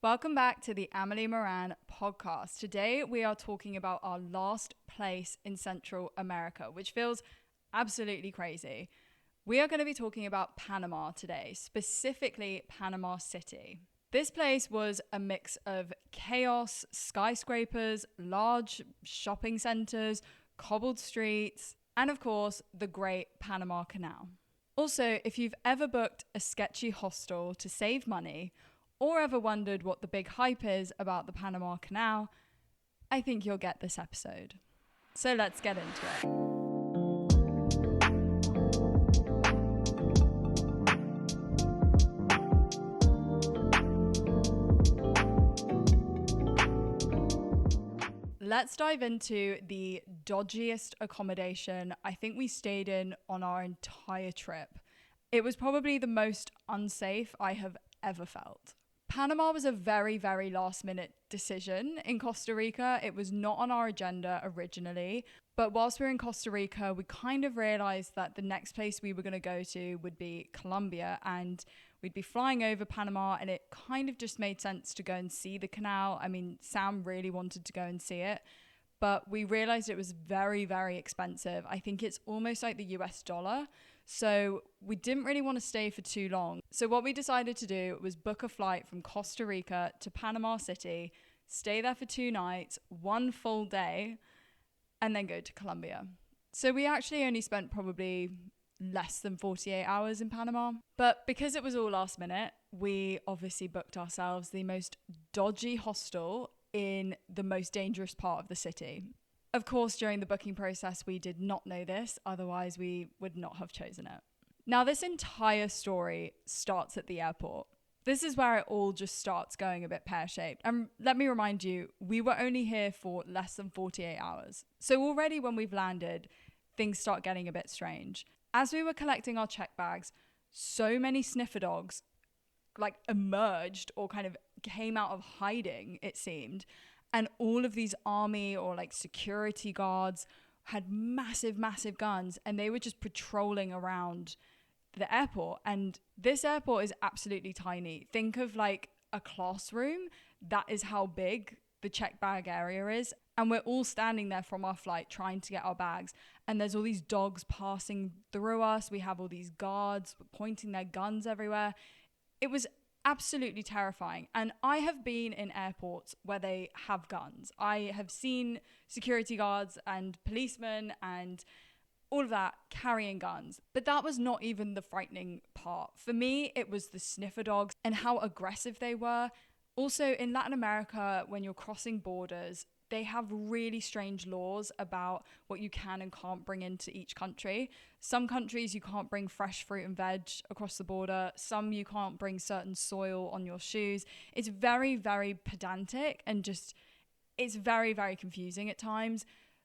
Welcome back to the Amelie Moran podcast. Today we are talking about our last place in Central America, which feels absolutely crazy. We are going to be talking about Panama today, specifically Panama City. This place was a mix of chaos, skyscrapers, large shopping centers, cobbled streets, and of course, the Great Panama Canal. Also, if you've ever booked a sketchy hostel to save money, or ever wondered what the big hype is about the Panama Canal, I think you'll get this episode. So let's get into it. Let's dive into the dodgiest accommodation I think we stayed in on our entire trip. It was probably the most unsafe I have ever felt. Panama was a very, very last minute decision in Costa Rica. It was not on our agenda originally, but whilst we were in Costa Rica, we kind of realized that the next place we were going to go to would be Colombia, and we'd be flying over Panama, and it kind of just made sense to go and see the canal. I mean, Sam really wanted to go and see it, but we realized it was very, very expensive. I think it's almost like the US dollar. So we didn't really want to stay for too long. So what we decided to do was book a flight from Costa Rica to Panama City, stay there for 2 nights, 1 full day, and then go to Colombia. So we actually only spent probably less than 48 hours in Panama. But because it was all last minute, we obviously booked ourselves the most dodgy hostel in the most dangerous part of the city. Of course, during the booking process, we did not know this, otherwise we would not have chosen it. Now, this entire story starts at the airport. This is where it all just starts going a bit pear-shaped. And let me remind you, we were only here for less than 48 hours. So already when we've landed, things start getting a bit strange. As we were collecting our check bags, so many sniffer dogs emerged or kind of came out of hiding, it seemed. And all of these army or security guards had massive, massive guns, and they were just patrolling around the airport. And this airport is absolutely tiny. Think of a classroom. That is how big the check bag area is. And we're all standing there from our flight trying to get our bags. And there's all these dogs passing through us. We have all these guards pointing their guns everywhere. It was absolutely terrifying. And I have been in airports where they have guns. I have seen security guards and policemen and all of that carrying guns. But that was not even the frightening part. For me, it was the sniffer dogs and how aggressive they were. Also, in Latin America, when you're crossing borders, they have really strange laws about what you can and can't bring into each country. Some countries you can't bring fresh fruit and veg across the border. Some you can't bring certain soil on your shoes. It's very, very pedantic and it's very, very confusing at times.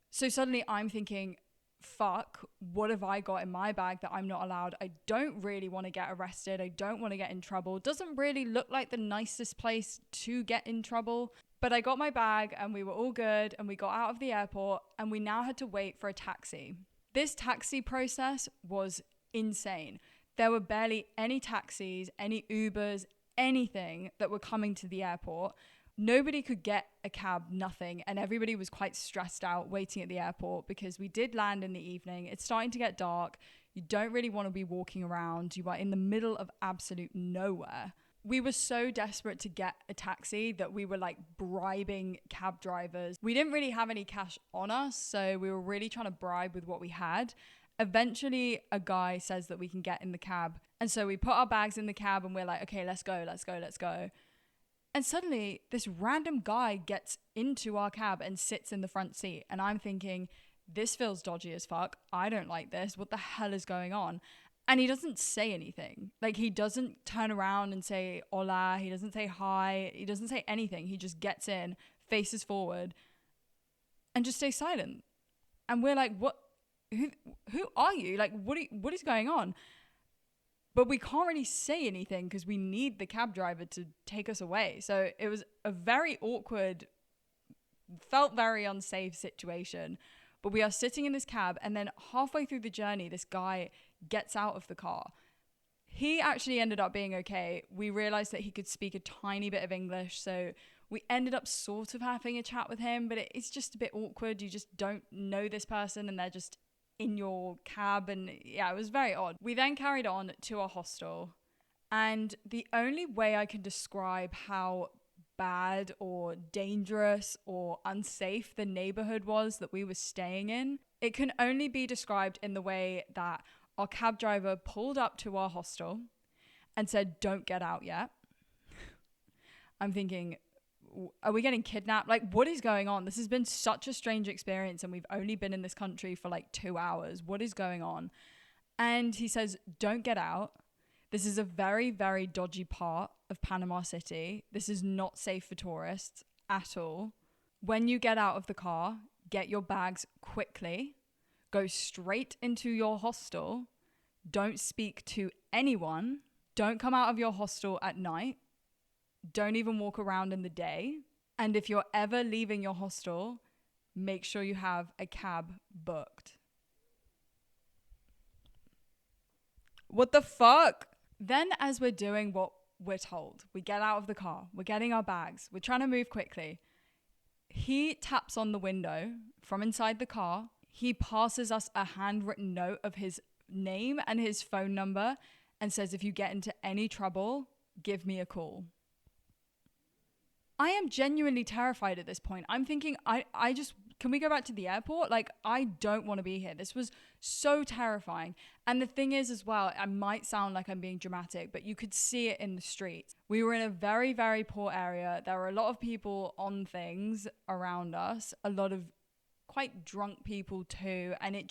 So suddenly I'm thinking, fuck, what have I got in my bag that I'm not allowed? I don't really want to get arrested. I don't want to get in trouble. It doesn't really look like the nicest place to get in trouble. But I got my bag and we were all good and we got out of the airport and we now had to wait for a taxi. This taxi process was insane. There were barely any taxis, any Ubers, anything that were coming to the airport. Nobody could get a cab, nothing. And everybody was quite stressed out waiting at the airport because we did land in the evening. It's starting to get dark. You don't really want to be walking around. You are in the middle of absolute nowhere. We were so desperate to get a taxi that we were bribing cab drivers. We didn't really have any cash on us, so we were really trying to bribe with what we had. Eventually, a guy says that we can get in the cab. And so we put our bags in the cab and we're like, okay, let's go. And suddenly, this random guy gets into our cab and sits in the front seat. And I'm thinking, this feels dodgy as fuck. I don't like this. What the hell is going on? And he doesn't say anything. He doesn't turn around and say hola. He doesn't say hi. He doesn't say anything. He just gets in, faces forward, and just stays silent. And we're like, what? Who are you? What is going on? But we can't really say anything because we need the cab driver to take us away. So it was a very awkward, felt very unsafe situation. But we are sitting in this cab, and then halfway through the journey, this guy gets out of the car. He actually ended up being okay. We realized that he could speak a tiny bit of English, so we ended up sort of having a chat with him, but it's just a bit awkward. You just don't know this person and they're just in your cab, and yeah, it was very odd. We then carried on to our hostel, and the only way I can describe how bad or dangerous or unsafe the neighborhood was that we were staying in, it can only be described in the way that our cab driver pulled up to our hostel and said, "Don't get out yet." I'm thinking, are we getting kidnapped? Like, what is going on? This has been such a strange experience, and we've only been in this country for like 2 hours. What is going on? And he says, "Don't get out. This is a very, very dodgy part of Panama City. This is not safe for tourists at all. When you get out of the car, get your bags quickly. Go straight into your hostel. Don't speak to anyone. Don't come out of your hostel at night. Don't even walk around in the day. And if you're ever leaving your hostel, make sure you have a cab booked." What the fuck? Then as we're doing what we're told, we get out of the car, we're getting our bags, we're trying to move quickly. He taps on the window from inside the car. He passes us a handwritten note of his name and his phone number and says, "If you get into any trouble, give me a call." I am genuinely terrified at this point. I'm thinking, can we go back to the airport? Like, I don't want to be here. This was so terrifying. And the thing is as well, I might sound like I'm being dramatic, but you could see it in the streets. We were in a very, very poor area. There were a lot of people on things around us, a lot of quite drunk people too. And it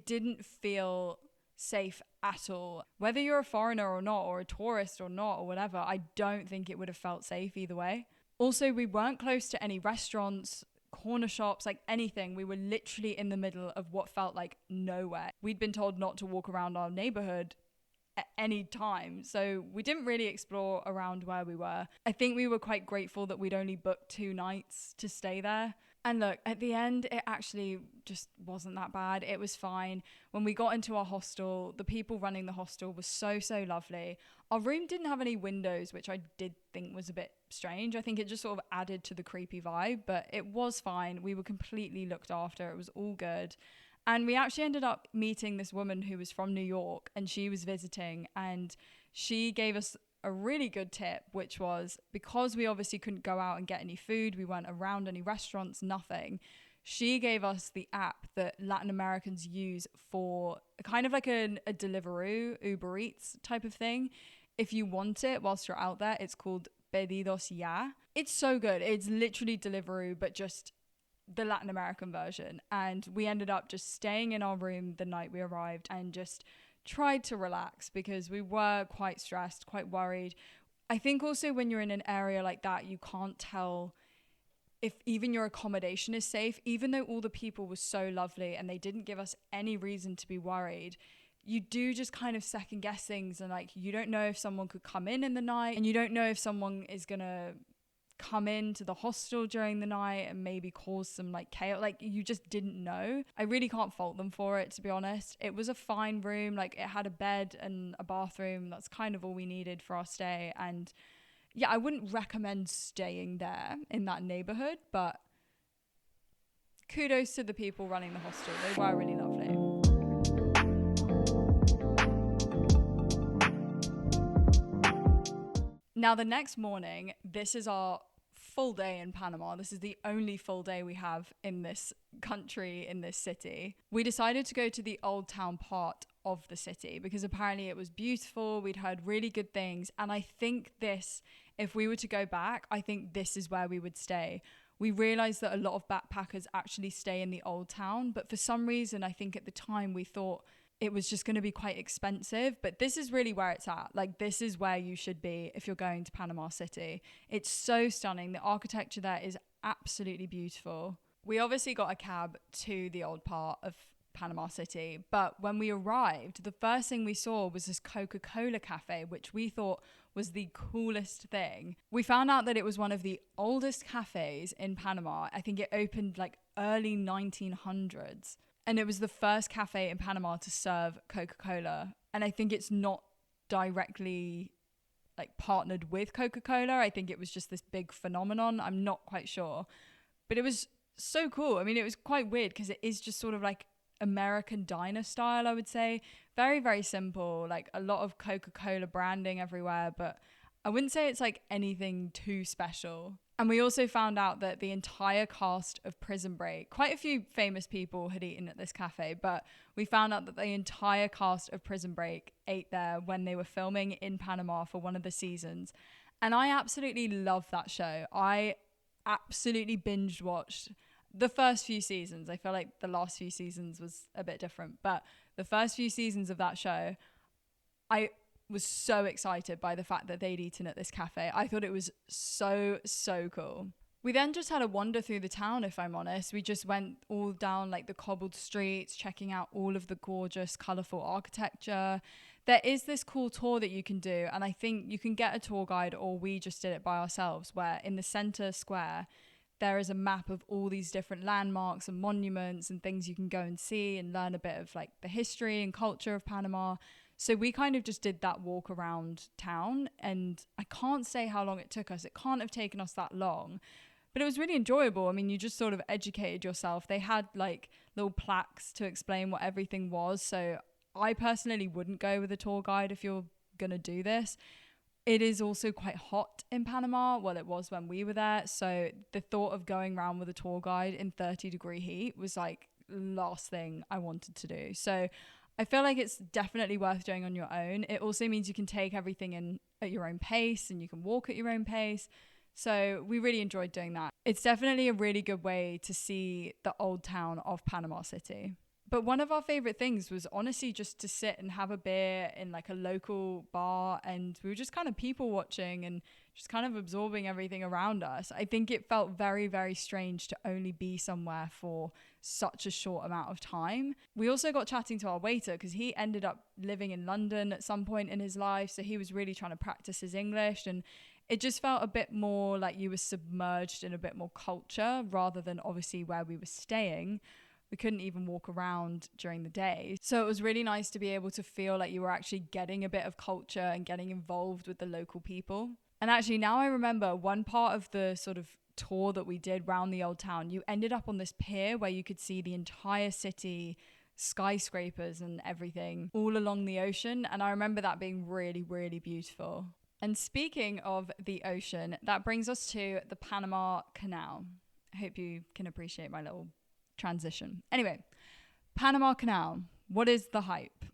didn't feel safe at all. Whether you're a foreigner or not, or a tourist or not, or whatever, I don't think it would have felt safe either way. Also, we weren't close to any restaurants, corner shops, like anything. We were literally in the middle of what felt like nowhere. We'd been told not to walk around our neighborhood at any time, so we didn't really explore around where we were. I think we were quite grateful that we'd only booked 2 nights to stay there. And look, at the end, it actually just wasn't that bad. It was fine. When we got into our hostel, the people running the hostel were so, so lovely. Our room didn't have any windows, which I did think was a bit strange. I think it just sort of added to the creepy vibe, but it was fine. We were completely looked after. It was all good. And we actually ended up meeting this woman who was from New York, and she was visiting, and she gave us a really good tip, which was, because we obviously couldn't go out and get any food, we weren't around any restaurants, nothing. She gave us the app that Latin Americans use for kind of like a Deliveroo, Uber Eats type of thing. If you want it whilst you're out there, it's called Pedidos Ya. It's so good. It's literally Deliveroo, but just the Latin American version. And we ended up just staying in our room the night we arrived and just tried to relax because we were quite stressed, quite worried. I think also when you're in an area like that, you can't tell if even your accommodation is safe. Even though all the people were so lovely and they didn't give us any reason to be worried, you do just kind of second guess things, and like, you don't know if someone could come in the night, and you don't know if someone is gonna come into the hostel during the night and maybe cause some like chaos. Like, you just didn't know. I really can't fault them for it, to be honest. It was a fine room. Like, it had a bed and a bathroom. That's kind of all we needed for our stay. And yeah, I wouldn't recommend staying there in that neighborhood, but kudos to the people running the hostel. They were really lovely. Now, the next morning, this is our full day in Panama. This is the only full day we have in this country, in this city. We decided to go to the old town part of the city because apparently it was beautiful. We'd heard really good things. And I think if we were to go back, I think this is where we would stay. We realized that a lot of backpackers actually stay in the old town. But for some reason, I think at the time we thought it was just going to be quite expensive, but this is really where it's at. Like, this is where you should be if you're going to Panama City. It's so stunning. The architecture there is absolutely beautiful. We obviously got a cab to the old part of Panama City, but when we arrived, the first thing we saw was this Coca-Cola cafe, which we thought was the coolest thing. We found out that it was one of the oldest cafes in Panama. I think it opened like early 1900s. And it was the first cafe in Panama to serve Coca-Cola. And I think it's not directly like partnered with Coca-Cola. I think it was just this big phenomenon. I'm not quite sure. But it was so cool. I mean, it was quite weird because it is just sort of like American diner style, I would say. Very, very simple. Like a lot of Coca-Cola branding everywhere, but I wouldn't say it's like anything too special. And we also found out that the entire cast of Prison Break, quite a few famous people had eaten at this cafe, but we found out that the entire cast of Prison Break ate there when they were filming in Panama for one of the seasons. And I absolutely love that show. I absolutely binge watched the first few seasons. I feel like the last few seasons was a bit different, but the first few seasons of that show, I was so excited by the fact that they'd eaten at this cafe. I thought it was so cool. We then just had a wander through the town, if I'm honest. We just went all down like the cobbled streets, checking out all of the gorgeous, colourful architecture. There is this cool tour that you can do, and I think you can get a tour guide, or we just did it by ourselves, where in the centre square, there is a map of all these different landmarks and monuments and things you can go and see and learn a bit of like the history and culture of Panama. So we kind of just did that walk around town, and I can't say how long it took us. It can't have taken us that long, but it was really enjoyable. I mean, you just sort of educated yourself. They had like little plaques to explain what everything was. So I personally wouldn't go with a tour guide if you're going to do this. It is also quite hot in Panama. Well, it was when we were there. So the thought of going around with a tour guide in 30-degree heat was like last thing I wanted to do. So I feel like it's definitely worth doing on your own. It also means you can take everything in at your own pace and you can walk at your own pace. So we really enjoyed doing that. It's definitely a really good way to see the old town of Panama City. But one of our favorite things was honestly just to sit and have a beer in like a local bar, and we were just kind of people watching and just kind of absorbing everything around us. I think it felt very, very strange to only be somewhere for such a short amount of time. We also got chatting to our waiter because he ended up living in London at some point in his life, so he was really trying to practice his English, and it just felt a bit more like you were submerged in a bit more culture rather than obviously where we were staying. We couldn't even walk around during the day. So it was really nice to be able to feel like you were actually getting a bit of culture and getting involved with the local people. And actually now I remember one part of the sort of tour that we did round the old town, you ended up on this pier where you could see the entire city, skyscrapers and everything all along the ocean. And I remember that being really, really beautiful. And speaking of the ocean, that brings us to the Panama Canal. I hope you can appreciate my little transition. Anyway, Panama Canal, what is the hype?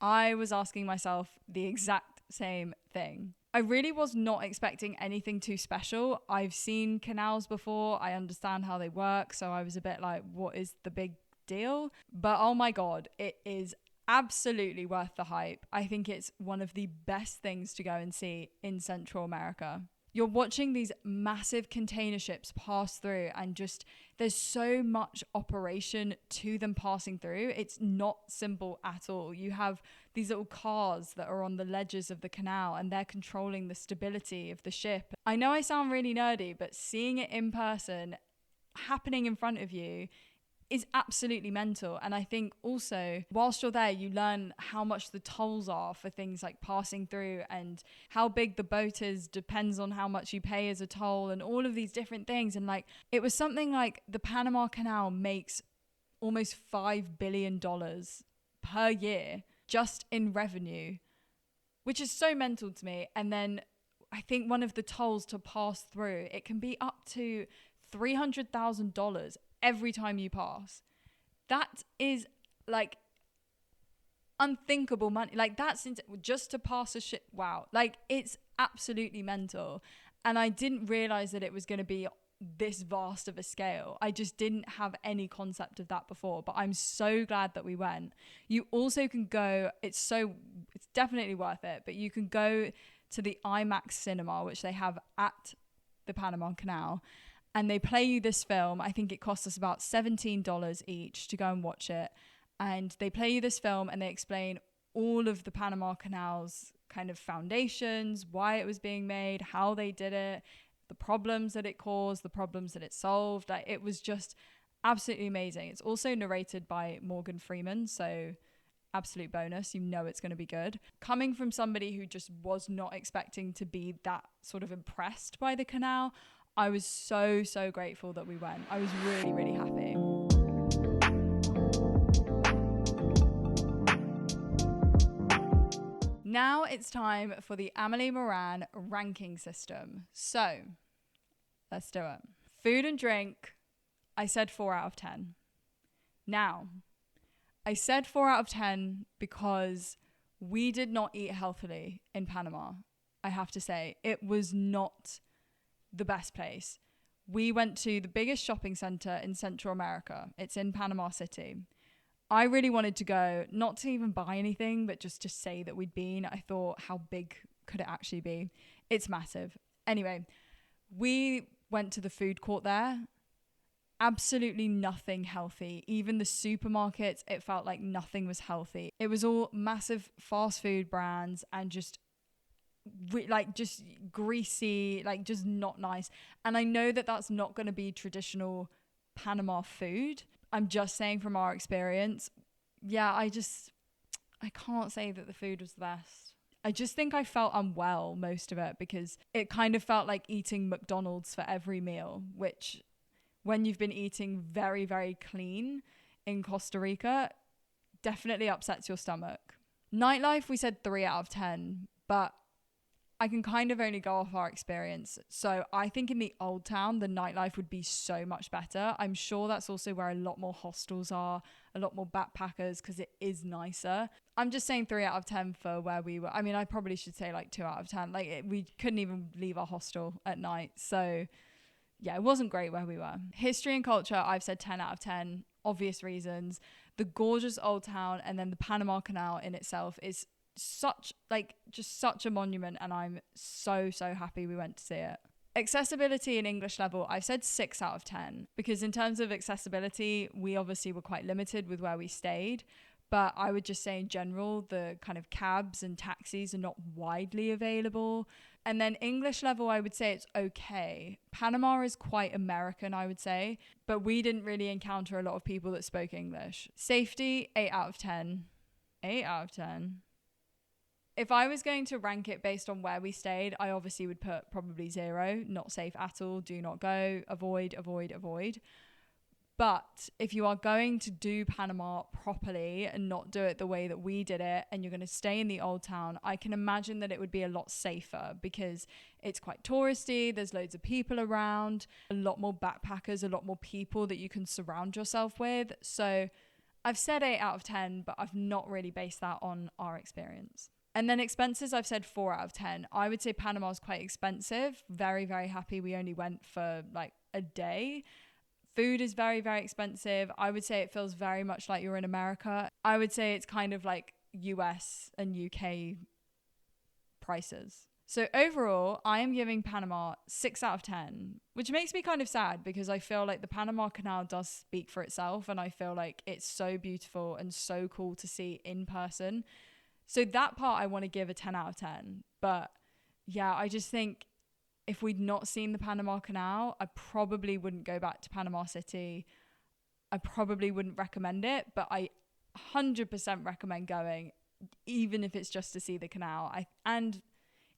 I was asking myself the exact same thing. I really was not expecting anything too special. I've seen canals before. I understand how they work. So I was a bit like, what is the big deal? But oh my God, it is absolutely worth the hype. I think it's one of the best things to go and see in Central America. You're watching these massive container ships pass through, and just there's so much operation to them passing through. It's not simple at all. You have these little cars that are on the ledges of the canal, and they're controlling the stability of the ship. I know I sound really nerdy, but seeing it in person happening in front of you is absolutely mental. And I think also whilst you're there, you learn how much the tolls are for things like passing through, and how big the boat is depends on how much you pay as a toll, and all of these different things. And like, it was something like the Panama Canal makes almost $5 billion per year just in revenue, which is so mental to me. And then I think one of the tolls to pass through, it can be up to $300,000 every time you pass. That is like unthinkable money. Like that's just to pass a ship. Wow. Like it's absolutely mental. And I didn't realize that it was going to be this vast of a scale. I just didn't have any concept of that before, but I'm so glad that we went. You also can go, it's definitely worth it, but you can go to the IMAX cinema, which they have at the Panama Canal, and they play you this film. I think it cost us about $17 each to go and watch it. And they play you this film and they explain all of the Panama Canal's kind of foundations, why it was being made, how they did it, the problems that it caused, the problems that it solved. Like, it was just absolutely amazing. It's also narrated by Morgan Freeman. So absolute bonus. You know it's going to be good. Coming from somebody who just was not expecting to be that sort of impressed by the canal, I was so grateful that we went. I was really, really happy. Now it's time for the Amelie Moran ranking system. So let's do it. Food and drink, I said 4 out of 10. Now, I said 4 out of 10 because we did not eat healthily in Panama. I have to say, it was not the best place. We went to the biggest shopping center in Central America. It's in Panama City. I really wanted to go, not to even buy anything, but just to say that we'd been. I thought, how big could it actually be? It's massive. Anyway, we went to the food court there. Absolutely nothing healthy. Even the supermarkets, it felt like nothing was healthy. It was all massive fast food brands and just greasy, like just not nice. And I know that that's not going to be traditional Panama food. I'm just saying from our experience. Yeah, I can't say that the food was the best. I just think I felt unwell most of it because it kind of felt like eating McDonald's for every meal, which when you've been eating very, very clean in Costa Rica, definitely upsets your stomach. Nightlife, we said 3 out of 10, but I can kind of only go off our experience. So I think in the old town, the nightlife would be so much better. I'm sure that's also where a lot more hostels are, a lot more backpackers, because it is nicer. I'm just saying 3 out of 10 for where we were. I mean, I probably should say like 2 out of 10. We couldn't even leave our hostel at night. So yeah, it wasn't great where we were. History and culture, I've said 10 out of 10, obvious reasons. The gorgeous old town and then the Panama Canal in itself is such a monument, and I'm so happy we went to see it. Accessibility and English level, I've said 6 out of 10 because in terms of accessibility, we obviously were quite limited with where we stayed. But I would just say in general, the kind of cabs and taxis are not widely available. And then English level, I would say it's okay. Panama is quite American, I would say, but we didn't really encounter a lot of people that spoke English. Safety, 8 out of 10. 8 out of 10. If I was going to rank it based on where we stayed, I obviously would put probably 0, not safe at all, do not go, avoid. But if you are going to do Panama properly and not do it the way that we did it, and you're going to stay in the old town, I can imagine that it would be a lot safer because it's quite touristy. There's loads of people around, a lot more backpackers, a lot more people that you can surround yourself with. So I've said 8 out of 10, but I've not really based that on our experience. And then expenses, I've said 4 out of 10. I would say Panama is quite expensive. Very, very happy we only went for like a day. Food is very, very expensive. I would say it feels very much like you're in America. I would say it's kind of like US and UK prices. So overall, I am giving Panama 6 out of 10, which makes me kind of sad because I feel like the Panama Canal does speak for itself, and I feel like it's so beautiful and so cool to see in person. So that part I want to give a 10 out of 10. But yeah, I just think if we'd not seen the Panama Canal, I probably wouldn't go back to Panama City. I probably wouldn't recommend it, but I 100% recommend going, even if it's just to see the canal.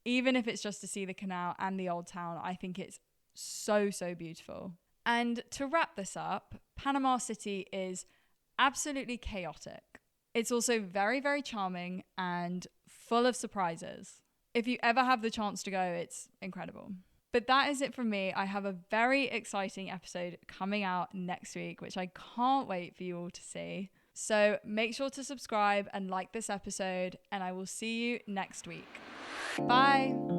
Even if it's just to see the canal and the old town, I think it's so beautiful. And to wrap this up, Panama City is absolutely chaotic. It's also very, very charming and full of surprises. If you ever have the chance to go, it's incredible. But that is it from me. I have a very exciting episode coming out next week, which I can't wait for you all to see. So make sure to subscribe and like this episode, and I will see you next week. Bye.